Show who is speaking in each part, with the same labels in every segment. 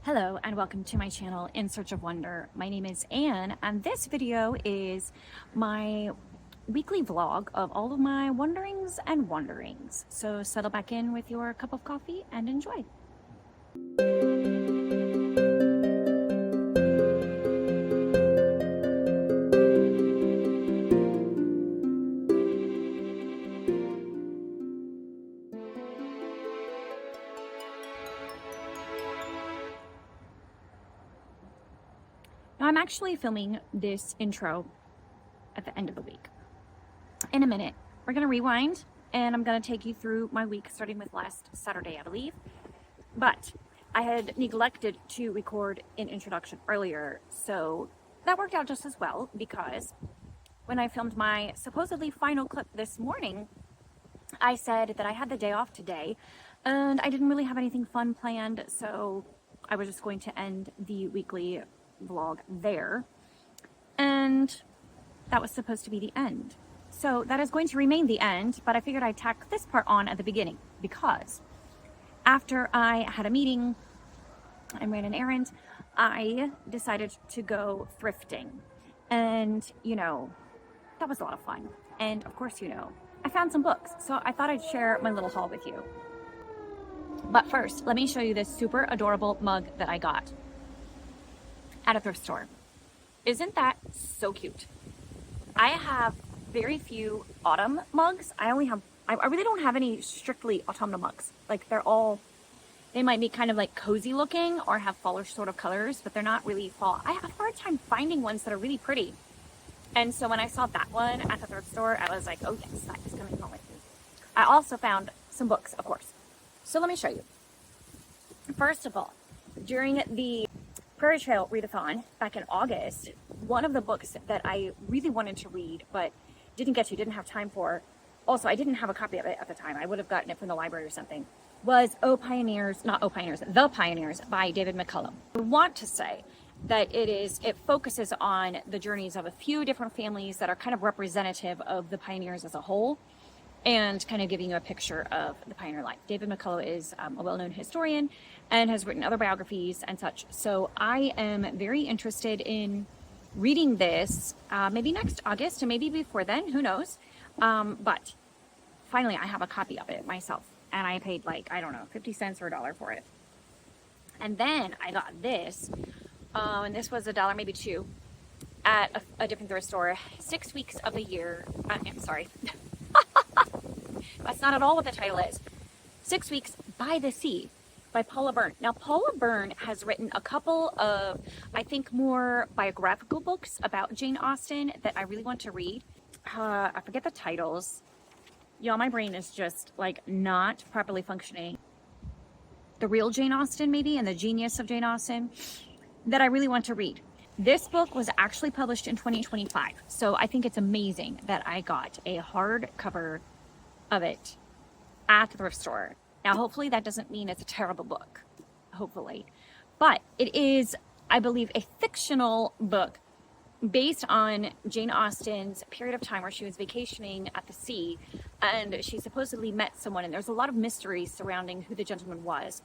Speaker 1: Hello and welcome to my channel In Search of Wonder. My name is Anne and this video is my weekly vlog of all of my wonderings and wanderings. So settle back in with your cup of coffee and enjoy. Now I'm actually filming this intro at the end of the week. In a minute, we're gonna rewind and I'm gonna take you through my week starting with last Saturday, I believe. But I had neglected to record an introduction earlier, so that worked out just as well because when I filmed my supposedly final clip this morning, I said that I had the day off today and I didn't really have anything fun planned, so I was just going to end the weekly vlog there, and that was supposed to be the end. So that is going to remain the end, but I figured I'd tack this part on at the beginning because after I had a meeting and ran an errand, I decided to go thrifting, and that was a lot of fun. And of course, I found some books, so I thought I'd share my little haul with you. But first, let me show you this super adorable mug that I got at a thrift store. Isn't that so cute? I have very few autumn mugs. I really don't have any strictly autumnal mugs. Like they might be kind of like cozy looking or have fallish sort of colors, but they're not really fall. I have a hard time finding ones that are really pretty. And so when I saw that one at the thrift store, I was like, oh yes, that is coming home with me. I also found some books, of course. So let me show you. First of all, during the Prairie Trail readathon back in August, one of the books that I really wanted to read but didn't have time for, also I didn't have a copy of it at the time, I would have gotten it from the library or something, was The Pioneers by David McCullough. I want to say that it focuses on the journeys of a few different families that are kind of representative of the pioneers as a whole, and kind of giving you a picture of the pioneer life. David McCullough is a well-known historian and has written other biographies and such. So I am very interested in reading this, maybe next August and maybe before then, who knows? But finally I have a copy of it myself and I paid like, I don't know, 50 cents or $1 for it. And then I got this, and this was $1, maybe $2 at a different thrift store, 6 weeks of the year. I'm sorry. That's not at all what the title is. 6 Weeks by the Sea by Paula Byrne. Now, Paula Byrne has written a couple of, I think, more biographical books about Jane Austen that I really want to read. I forget the titles. Y'all, my brain is just like not properly functioning. The Real Jane Austen, maybe, and The Genius of Jane Austen, that I really want to read. This book was actually published in 2025, so I think it's amazing that I got a hardcover of it at the thrift store. Now, hopefully that doesn't mean it's a terrible book, hopefully, but it is, I believe, a fictional book based on Jane Austen's period of time where she was vacationing at the sea and she supposedly met someone, and there's a lot of mystery surrounding who the gentleman was,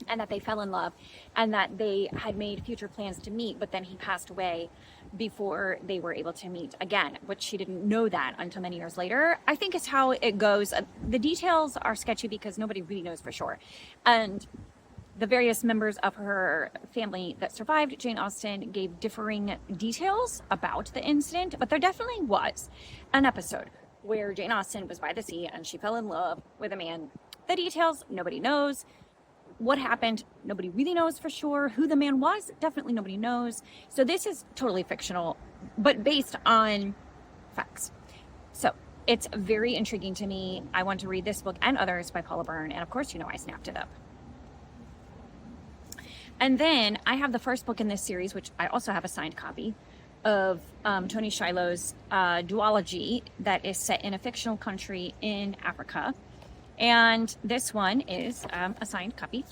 Speaker 1: and that they fell in love and that they had made future plans to meet, but then he passed away before they were able to meet again, which she didn't know that until many years later, I think is how it goes. The details are sketchy because nobody really knows for sure. And the various members of her family that survived Jane Austen gave differing details about the incident, but there definitely was an episode where Jane Austen was by the sea and she fell in love with a man. The details, nobody knows. What happened, nobody really knows for sure. Who the man was, definitely nobody knows. So this is totally fictional, but based on facts. So it's very intriguing to me. I want to read this book and others by Paula Byrne, and of course, I snapped it up. And then I have the first book in this series, which I also have a signed copy of, Tony Shiloh's duology that is set in a fictional country in Africa. And this one is a signed copy,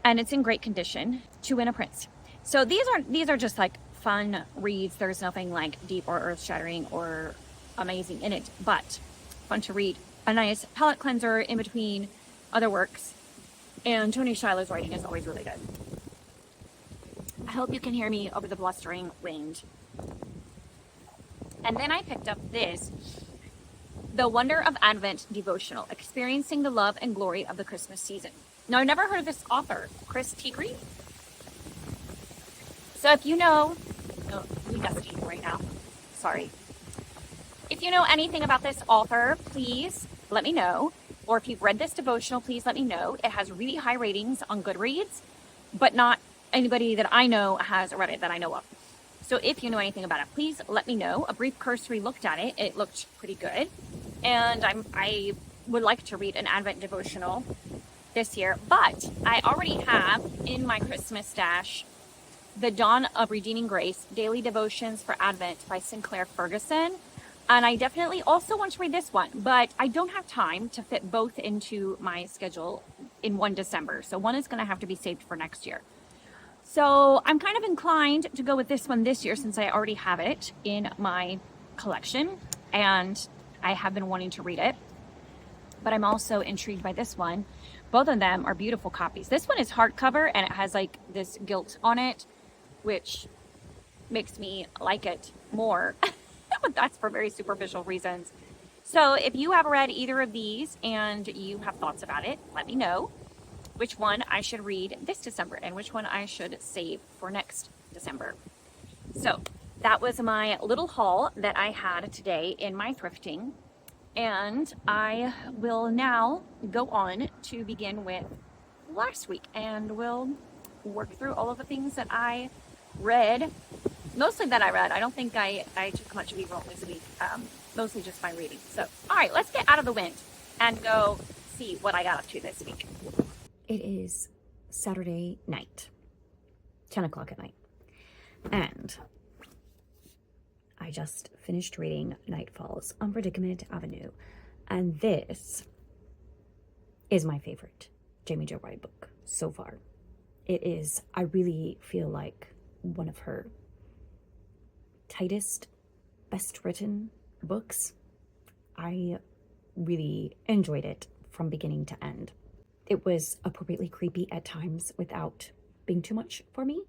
Speaker 1: and it's in great condition, To Win a Prince. So these are just like fun reads. There's nothing like deep or earth-shattering or amazing in it, but fun to read. A nice palate cleanser in between other works. And Tony Shiloh's writing is always really good. I hope you can hear me over the blustering wind. And then I picked up this, The Wonder of Advent devotional, experiencing the love and glory of the Christmas season. Now, I've never heard of this author, Chris Tigre. So if you know, we dusty right now. Sorry. If you know anything about this author, please let me know. Or if you've read this devotional, please let me know. It has really high ratings on Goodreads, but not anybody that I know has read it that I know of. So if you know anything about it, please let me know. A brief cursory looked at it. It looked pretty good. And I would like to read an Advent devotional this year, but I already have in my Christmas stash The Dawn of Redeeming Grace, Daily Devotions for Advent by Sinclair Ferguson. And I definitely also want to read this one, but I don't have time to fit both into my schedule in one December. So one is going to have to be saved for next year. So I'm kind of inclined to go with this one this year since I already have it in my collection and I have been wanting to read it. But I'm also intrigued by this one. Both of them are beautiful copies. This one is hardcover and it has like this gilt on it, which makes me like it more. But that's for very superficial reasons. So if you have read either of these and you have thoughts about it, let me know which one I should read this December and which one I should save for next December. So that was my little haul that I had today in my thrifting. And I will now go on to begin with last week and we'll work through all of the things that I read. Mostly that I read. I don't think I took much B-roll this week. Mostly just my reading. So, all right, let's get out of the wind and go see what I got up to this week.
Speaker 2: It is Saturday night, 10 o'clock at night. And I just finished reading Night Falls on Predicament Avenue. And this is my favorite Jamie Jo Wright book so far. It is, I really feel like one of her tightest, best written books. I really enjoyed it from beginning to end. It was appropriately creepy at times without being too much for me.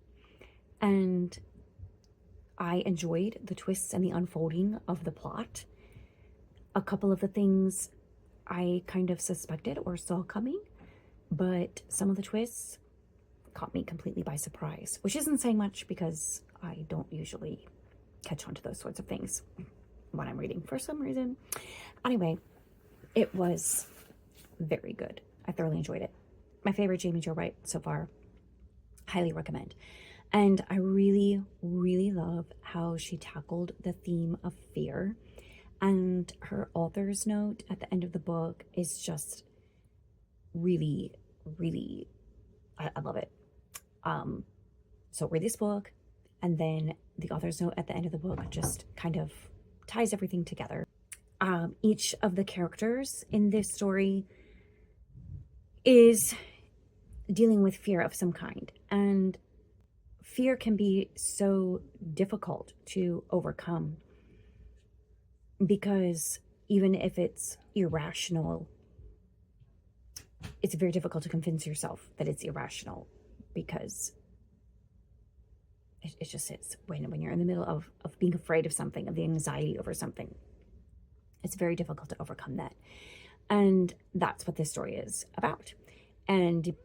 Speaker 2: And I enjoyed the twists and the unfolding of the plot. A couple of the things I kind of suspected or saw coming, but some of the twists caught me completely by surprise, which isn't saying much because I don't usually catch on to those sorts of things when I'm reading for some reason. Anyway, it was very good. I thoroughly enjoyed it. My favorite Jamie Jo Wright so far. Highly recommend. And I really, really love how she tackled the theme of fear. And her author's note at the end of the book is just really, really, I love it. So read this book, and then the author's note at the end of the book just kind of ties everything together. Each of the characters in this story is dealing with fear of some kind, and fear can be so difficult to overcome because even if it's irrational, it's very difficult to convince yourself that it's irrational because it just is. When you're in the middle of being afraid of something, of the anxiety over something, it's very difficult to overcome that. And that's what this story is about. And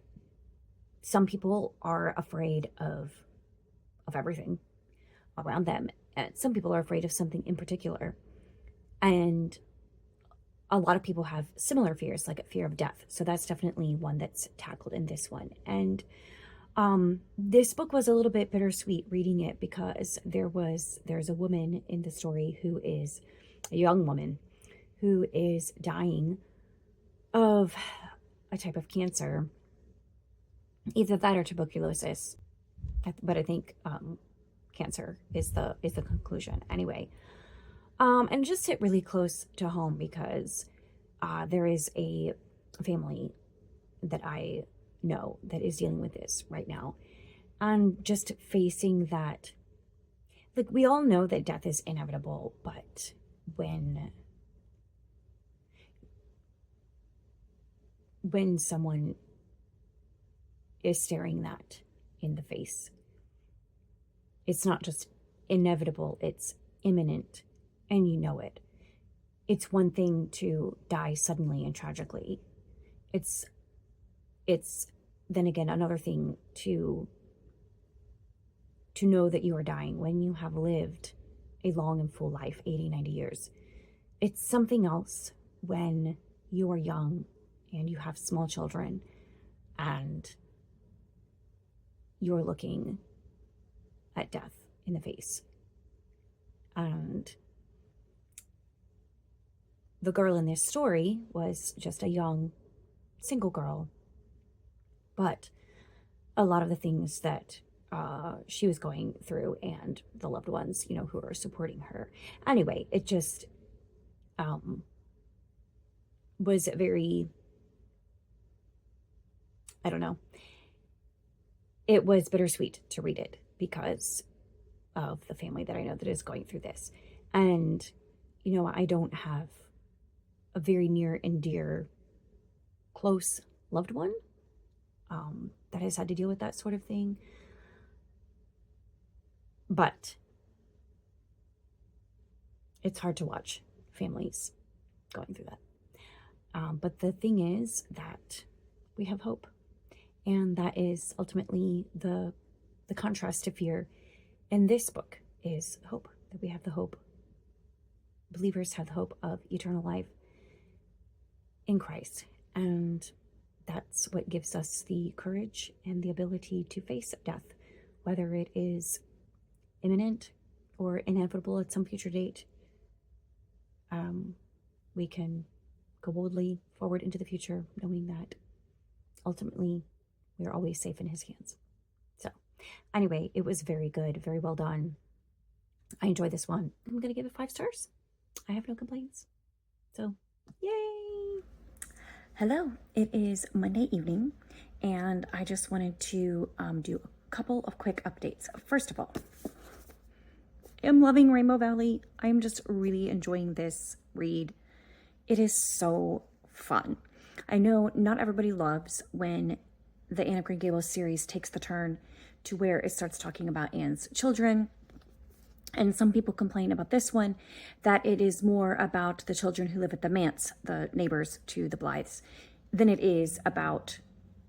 Speaker 2: some people are afraid of everything around them. And some people are afraid of something in particular. And a lot of people have similar fears, like a fear of death. So that's definitely one that's tackled in this one. And this book was a little bit bittersweet reading it because there's a woman in the story who is a young woman who is dying of a type of cancer, either that or tuberculosis. But I think cancer is the conclusion anyway. And just hit really close to home because there is a family that I know that is dealing with this right now. And just facing that, like, we all know that death is inevitable, but when someone is staring that in the face. It's not just inevitable, it's imminent, and you know it. It's one thing to die suddenly and tragically. It's then again another thing to know that you are dying when you have lived a long and full life, 80, 90 years. It's something else when you are young and you have small children and you're looking at death in the face. And the girl in this story was just a young single girl, but a lot of the things that she was going through and the loved ones, who are supporting her. Anyway, it just was very, I don't know. It was bittersweet to read it because of the family that I know that is going through this. And, I don't have a very near and dear, close loved one that has had to deal with that sort of thing. But it's hard to watch families going through that. But the thing is that we have hope. And that is ultimately the contrast to fear in this book is hope. That we have the hope. Believers have the hope of eternal life in Christ. And that's what gives us the courage and the ability to face death, whether it is imminent or inevitable at some future date. We can go boldly forward into the future, knowing that ultimately we are always safe in his hands. So anyway, it was very good, very well done. I enjoyed this one. I'm going to give it 5 stars. I have no complaints. So, yay! Hello, it is Monday evening, and I just wanted to do a couple of quick updates. First of all, I'm loving Rainbow Valley. I'm just really enjoying this read. It is so fun. I know not everybody loves when the Anne of Green Gables series takes the turn to where it starts talking about Anne's children. And some people complain about this one, that it is more about the children who live at the manse, the neighbors to the Blythes, than it is about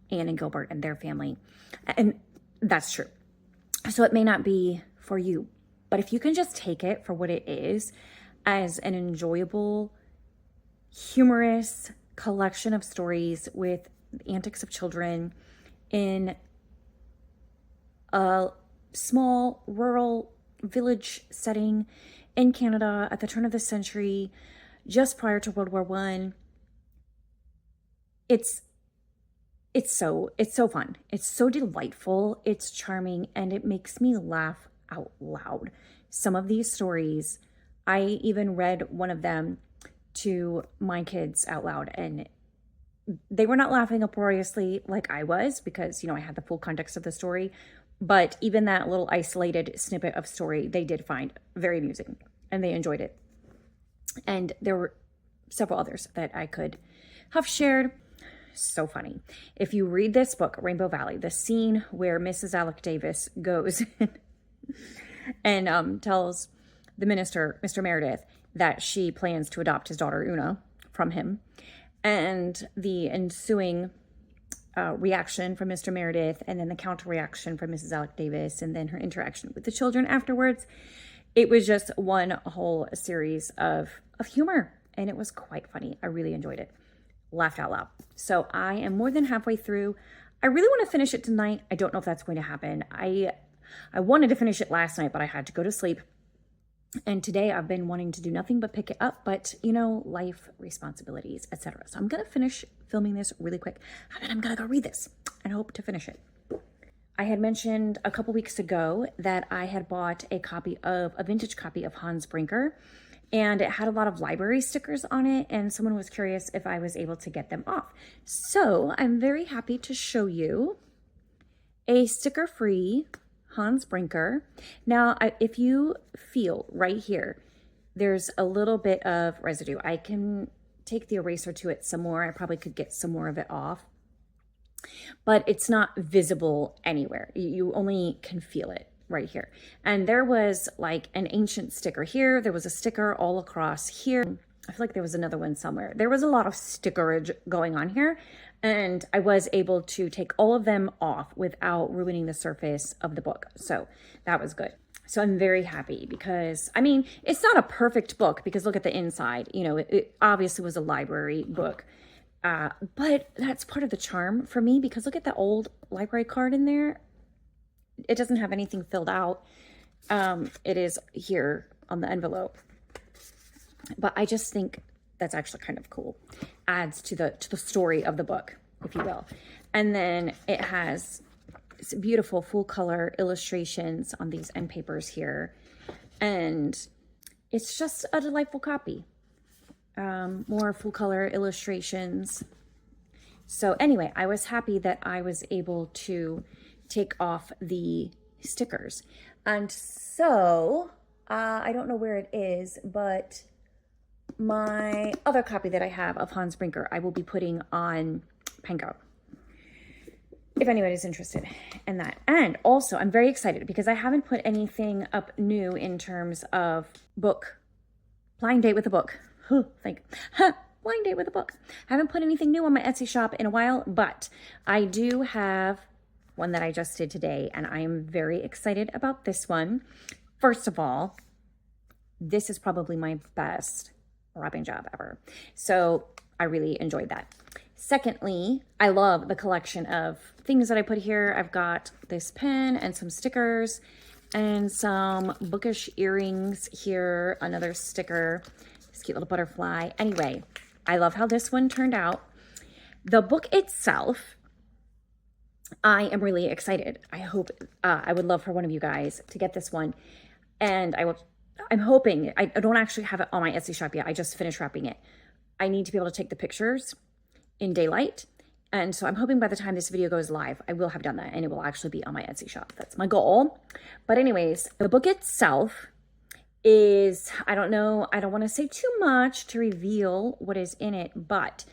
Speaker 2: Anne and Gilbert and their family. And that's true. So it may not be for you, but if you can just take it for what it is, as an enjoyable, humorous collection of stories with the antics of children in a small rural village setting in Canada at the turn of the century, just prior to World War I. It's so fun. It's so delightful. It's charming, and it makes me laugh out loud. Some of these stories, I even read one of them to my kids out loud, and they were not laughing uproariously like I was because, I had the full context of the story. But even that little isolated snippet of story, they did find very amusing, and they enjoyed it. And there were several others that I could have shared. So funny. If you read this book, Rainbow Valley, the scene where Mrs. Alec Davis goes and tells the minister, Mr. Meredith, that she plans to adopt his daughter Una from him, and the ensuing reaction from Mr. Meredith, and then the counter reaction from Mrs. Alec Davis, and then her interaction with the children afterwards. It was just one whole series of humor, and it was quite funny. I really enjoyed it. Laughed out loud. So I am more than halfway through. I really want to finish it tonight. I don't know if that's going to happen. I wanted to finish it last night, but I had to go to sleep. And today I've been wanting to do nothing but pick it up, but life, responsibilities, etc. So I'm going to finish filming this really quick, and then I'm going to go read this and hope to finish it. I had mentioned a couple weeks ago that I had bought a vintage copy of Hans Brinker, and it had a lot of library stickers on it, and someone was curious if I was able to get them off. So I'm very happy to show you a sticker-free Hans Brinker. Now, if you feel right here, there's a little bit of residue. I can take the eraser to it some more. I probably could get some more of it off.
Speaker 1: but it's not visible anywhere. You only can feel it right here. And there was like an ancient sticker here. There was a sticker all across here. I feel like there was another one somewhere. There was a lot of stickerage going on here, and I was able to take all of them off without ruining the surface of the book. So that was good. So I'm very happy because, I mean, it's not a perfect book because look at the inside. You know, it obviously was a library book. But that's part of the charm for me because look at the old library card in there. It doesn't have anything filled out. It is here on the envelope. But I just think that's actually kind of cool. Adds to the story of the book, if you will. And then it has beautiful full color illustrations on these end papers here. And it's just a delightful copy. More full color illustrations. So anyway, I was happy that I was able to take off the stickers. And so, I don't know where it is, but my other copy that I have of Hans Brinker, I will be putting on Pango, if anyone is interested in that. And also, I'm very excited because I haven't put anything up new in terms of book, blind date with a book. Blind date with a book. I haven't put anything new on my Etsy shop in a while, but I do have one that I just did today, and I am very excited about this one. First of all, this is probably my best wrapping job ever. So I really enjoyed that. Secondly, I love the collection of things that I put here. I've got this pen and some stickers and some bookish earrings here, another sticker, this cute little butterfly. Anyway, I love how this one turned out. The book itself, I am really excited. I hope, I would love for one of you guys to get this one. And I'm hoping, I don't actually have it on my Etsy shop yet. I just finished wrapping it. I need to be able to take the pictures in daylight. And so I'm hoping by the time this video goes live, I will have done that and it will actually be on my Etsy shop. That's my goal. But anyways, the book itself is, I don't know, I don't want to say too much to reveal what is in it, but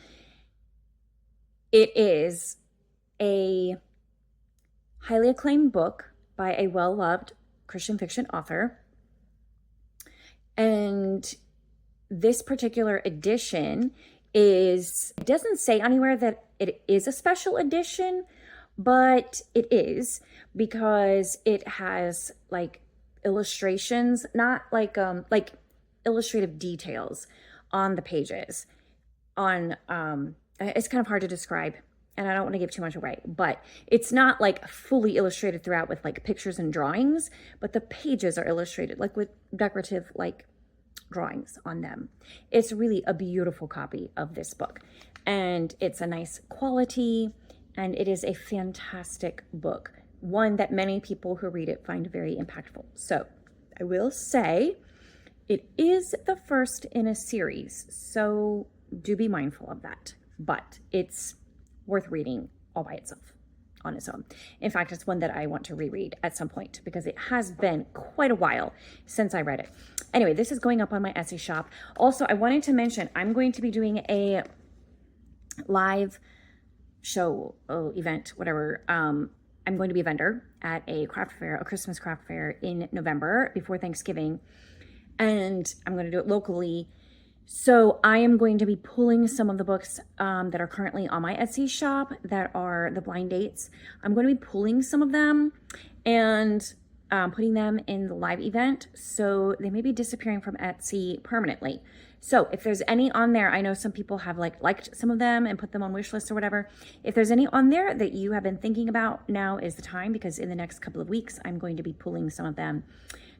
Speaker 1: it is a highly acclaimed book by a well-loved Christian fiction author. And this particular edition is, it doesn't say anywhere that it is a special edition, but it is because it has like illustrations, not like illustrative details on the pages. It's kind of hard to describe, and I don't want to give too much away, but it's not like fully illustrated throughout with like pictures and drawings, but the pages are illustrated like with decorative like drawings on them. It's really a beautiful copy of this book, and it's a nice quality, and it is a fantastic book, one that many people who read it find very impactful. So I will say it is the first in a series, so do be mindful of that, but it's worth reading all by itself on its own. In fact, it's one that I want to reread at some point because it has been quite a while since I read it. Anyway, this is going up on my Etsy shop. Also, I wanted to mention I'm going to be doing a live show, event, whatever. I'm going to be a vendor at a craft fair, a Christmas craft fair in November before Thanksgiving, and I'm going to do it locally. So I am going to be pulling some of the books that are currently on my Etsy shop that are the blind dates. I'm going to be pulling some of them and putting them in the live event. So they may be disappearing from Etsy permanently. So if there's any on there, I know some people have liked some of them and put them on wish lists or whatever. If there's any on there that you have been thinking about, now is the time, because in the next couple of weeks, I'm going to be pulling some of them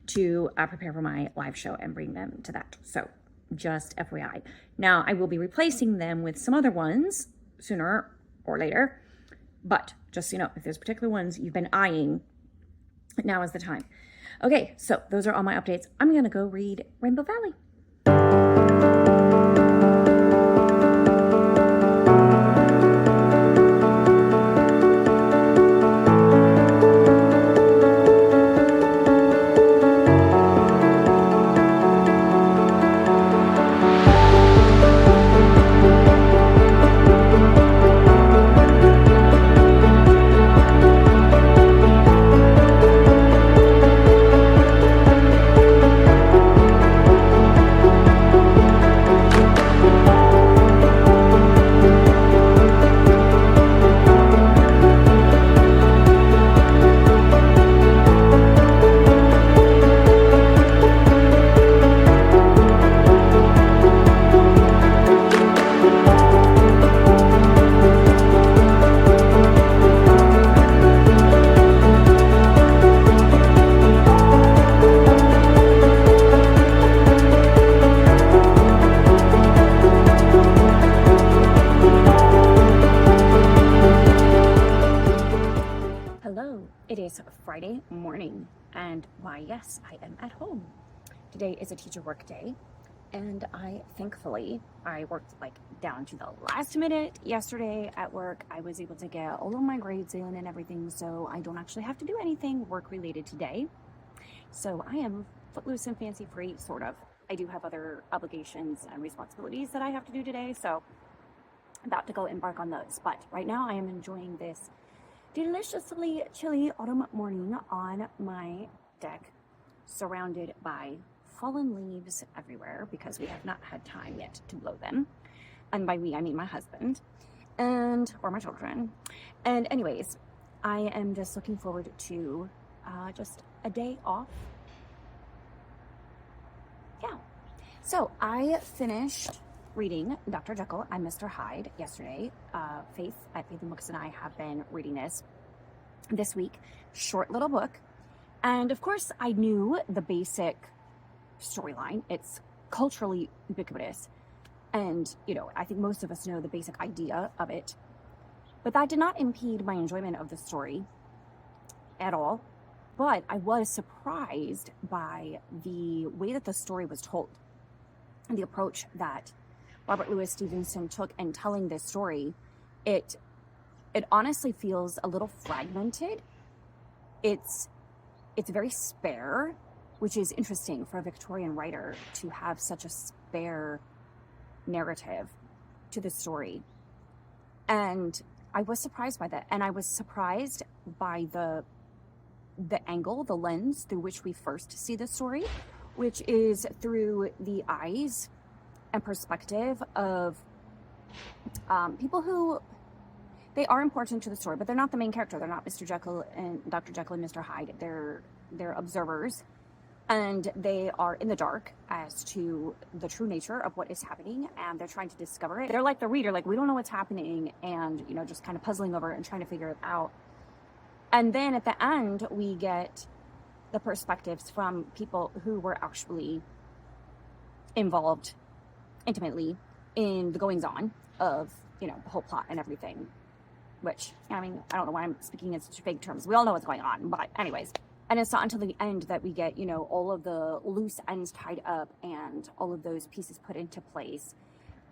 Speaker 1: to prepare for my live show and bring them to that. So just FYI. Now, I will be replacing them with some other ones sooner or later, but just so you know, if there's particular ones you've been eyeing, now is the time. Okay, so those are all my updates. I'm gonna go read Rainbow Valley. It is Friday morning, and why, yes, I am at home. Today is a teacher work day, and I worked like down to the last minute yesterday at work. I was able to get all of my grades in and everything, so I don't actually have to do anything work related today. So I am footloose and fancy free, sort of. I do have other obligations and responsibilities that I have to do today, so I'm about to go embark on those. But right now I am enjoying this deliciously chilly autumn morning on my deck, surrounded by fallen leaves everywhere because we have not had time yet to blow them. And by we, I mean my husband or my children. And anyways, I am just looking forward to just a day off. Yeah. So I finished reading Dr. Jekyll and Mr. Hyde yesterday. Faith at Faith and Books and I have been reading this week. Short little book. And of course, I knew the basic storyline. It's culturally ubiquitous. And, I think most of us know the basic idea of it. But that did not impede my enjoyment of the story at all. But I was surprised by the way that the story was told and the approach that Robert Louis Stevenson took in telling this story. It honestly feels a little fragmented. It's very spare, which is interesting for a Victorian writer to have such a spare narrative to the story. And I was surprised by that. And I was surprised by the angle, the lens through which we first see the story, which is through the eyes and perspective of people who, they are important to the story, but they're not the main character. They're not Mr. Jekyll and Dr. Jekyll and Mr. Hyde. They're observers, and they are in the dark as to the true nature of what is happening, and they're trying to discover it. They're like the reader, like we don't know what's happening, and just kind of puzzling over it and trying to figure it out. And then at the end, we get the perspectives from people who were actually involved intimately in the goings on of, the whole plot and everything, which, I don't know why I'm speaking in such vague terms. We all know what's going on, but anyways. And it's not until the end that we get, all of the loose ends tied up and all of those pieces put into place.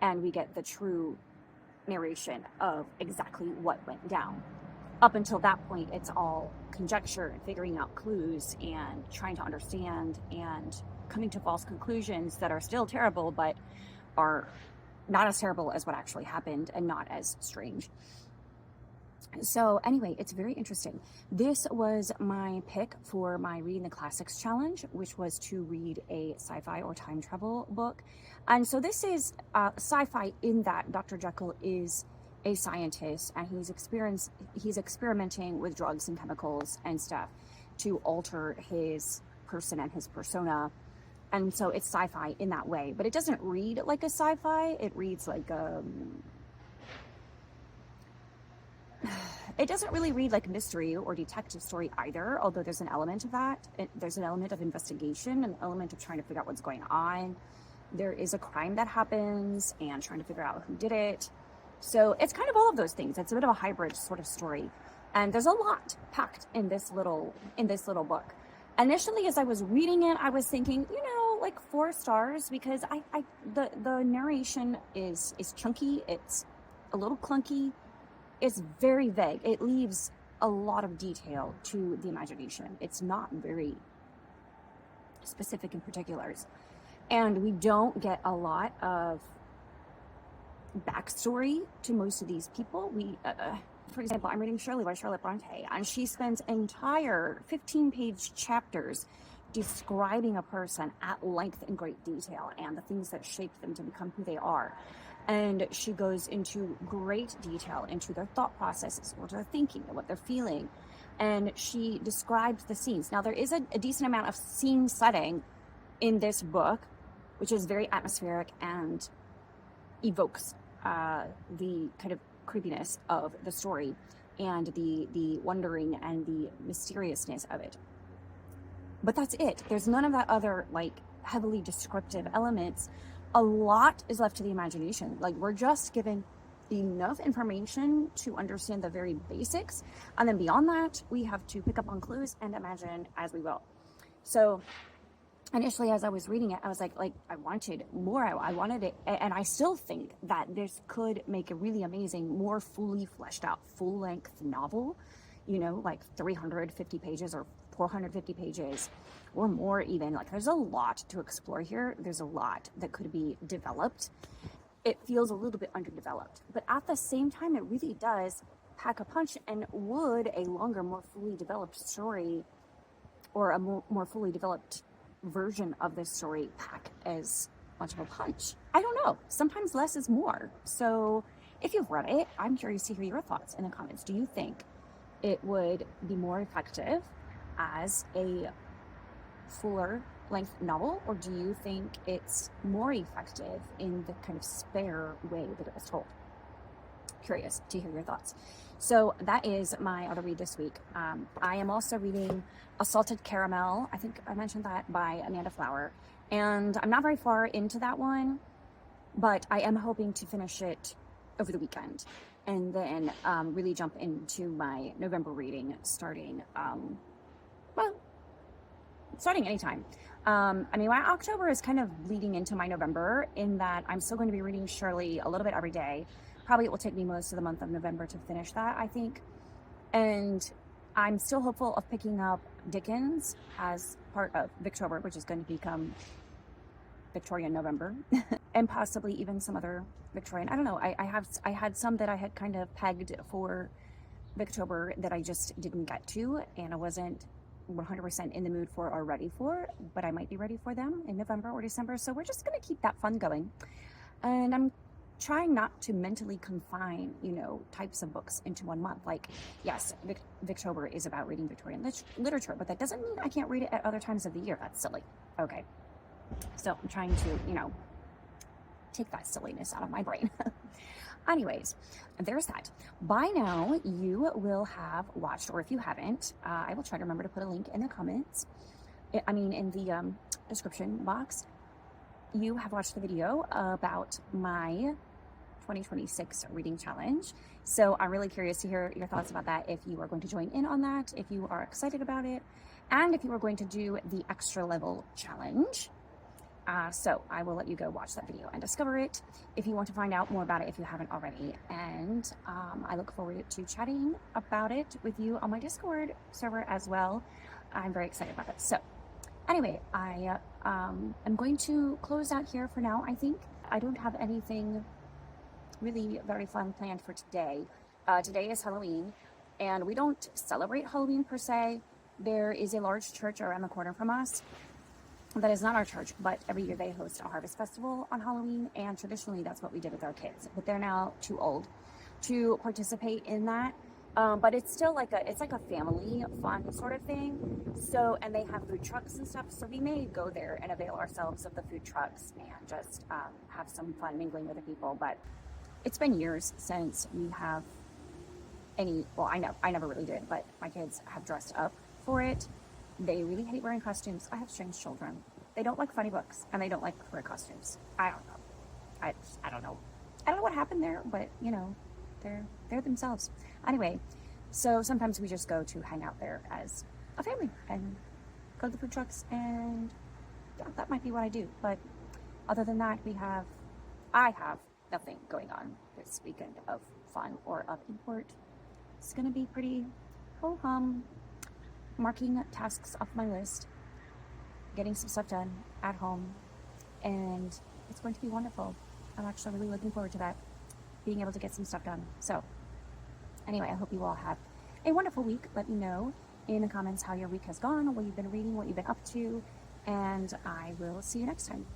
Speaker 1: And we get the true narration of exactly what went down. Up until that point, it's all conjecture and figuring out clues and trying to understand and coming to false conclusions that are still terrible, but are not as terrible as what actually happened and not as strange. So anyway, it's very interesting. This was my pick for my Reading the Classics challenge, which was to read a sci-fi or time travel book. And so this is sci-fi in that Dr. Jekyll is a scientist, and he's experimenting with drugs and chemicals and stuff to alter his person and his persona. And so it's sci-fi in that way, but it doesn't read like a sci-fi. It reads like it doesn't really read like mystery or detective story either, although there's an element of that. There's an element of investigation, an element of trying to figure out what's going on. There is a crime that happens and trying to figure out who did it. So it's kind of all of those things. It's a bit of a hybrid sort of story. And there's a lot packed in this little book. Initially, as I was reading it, I was thinking, like 4 stars, because the narration is chunky. It's a little clunky. It's very vague. It leaves a lot of detail to the imagination. It's not very specific in particulars. And we don't get a lot of backstory to most of these people. For example, I'm reading Shirley by Charlotte Bronte, and she spends entire 15-page chapters describing a person at length in great detail and the things that shaped them to become who they are. And she goes into great detail into their thought processes, what they're thinking, what they're feeling. And she describes the scenes. Now, there is a decent amount of scene setting in this book, which is very atmospheric and evokes the kind of creepiness of the story and the wondering and the mysteriousness of it. But that's it. There's none of that other heavily descriptive elements. A lot is left to the imagination. We're just given enough information to understand the very basics. And then beyond that, we have to pick up on clues and imagine as we will. So initially, as I was reading it, I was like I wanted more. I wanted it. And I still think that this could make a really amazing, more fully fleshed out, full length novel, you know, like 350 pages or 450 pages or more even. Like there's a lot to explore here. There's a lot that could be developed. It feels a little bit underdeveloped, but at the same time, it really does pack a punch. And would a longer, more fully developed story or a more fully developed version of this story pack as much of a punch? I don't know. Sometimes less is more. So if you've read it, I'm curious to hear your thoughts in the comments. Do you think it would be more effective as a fuller length novel, or do you think it's more effective in the kind of spare way that it was told? Curious to hear your thoughts. So that is my auto read this week. I am also reading A Salted Caramel. I think I mentioned that, by Amanda Flower. And I'm not very far into that one, but I am hoping to finish it over the weekend and then really jump into my November reading starting anytime. I mean, my October is kind of bleeding into my November in that I'm still going to be reading Shirley a little bit every day. Probably it will take me most of the month of November to finish that, I think. And I'm still hopeful of picking up Dickens as part of Victober, which is going to become Victorian November, and possibly even some other Victorian. I don't know. I had some that I had kind of pegged for Victober that I just didn't get to, and I wasn't 100% in the mood for or ready for, but I might be ready for them in November or December. So we're just going to keep that fun going. And I'm trying not to mentally confine, you know, types of books into 1 month. Like, yes, Victober is about reading Victorian literature, but that doesn't mean I can't read it at other times of the year. That's silly. Okay. So I'm trying to, you know, take that silliness out of my brain. Anyways, there's that. By now, you will have watched, or if you haven't, I will try to remember to put a link in the comments. In the description box. You have watched the video about my 2026 reading challenge. So I'm really curious to hear your thoughts about that, if you are going to join in on that, if you are excited about it, and if you are going to do the extra level challenge. So I will let you go watch that video and discover it if you want to find out more about it, if you haven't already. And I look forward to chatting about it with you on my Discord server as well. I'm very excited about it. So anyway, I am going to close out here for now. I think I don't have anything really very fun planned for today. Today is Halloween, and we don't celebrate Halloween per se. There is a large church around the corner from us that is not our church, but every year they host a harvest festival on Halloween, and traditionally that's what we did with our kids, but they're now too old to participate in that. But it's still like a family fun sort of thing. So, and they have food trucks and stuff, so we may go there and avail ourselves of the food trucks and just have some fun mingling with the people. But it's been years since we have I never really did, but my kids have dressed up for it. They really hate wearing costumes. I have strange children. They don't like funny books, and they don't like wear costumes. I don't know. I don't know. I don't know what happened there, but you know, they're themselves. Anyway, so sometimes we just go to hang out there as a family and go to the food trucks, and yeah, that might be what I do. But other than that, I have nothing going on this weekend of fun or of import. It's gonna be pretty ho-hum. Marking tasks off my list, getting some stuff done at home, and it's going to be wonderful. I'm actually really looking forward to that, being able to get some stuff done. So anyway, I hope you all have a wonderful week. Let me know in the comments how your week has gone, what you've been reading, what you've been up to, and I will see you next time.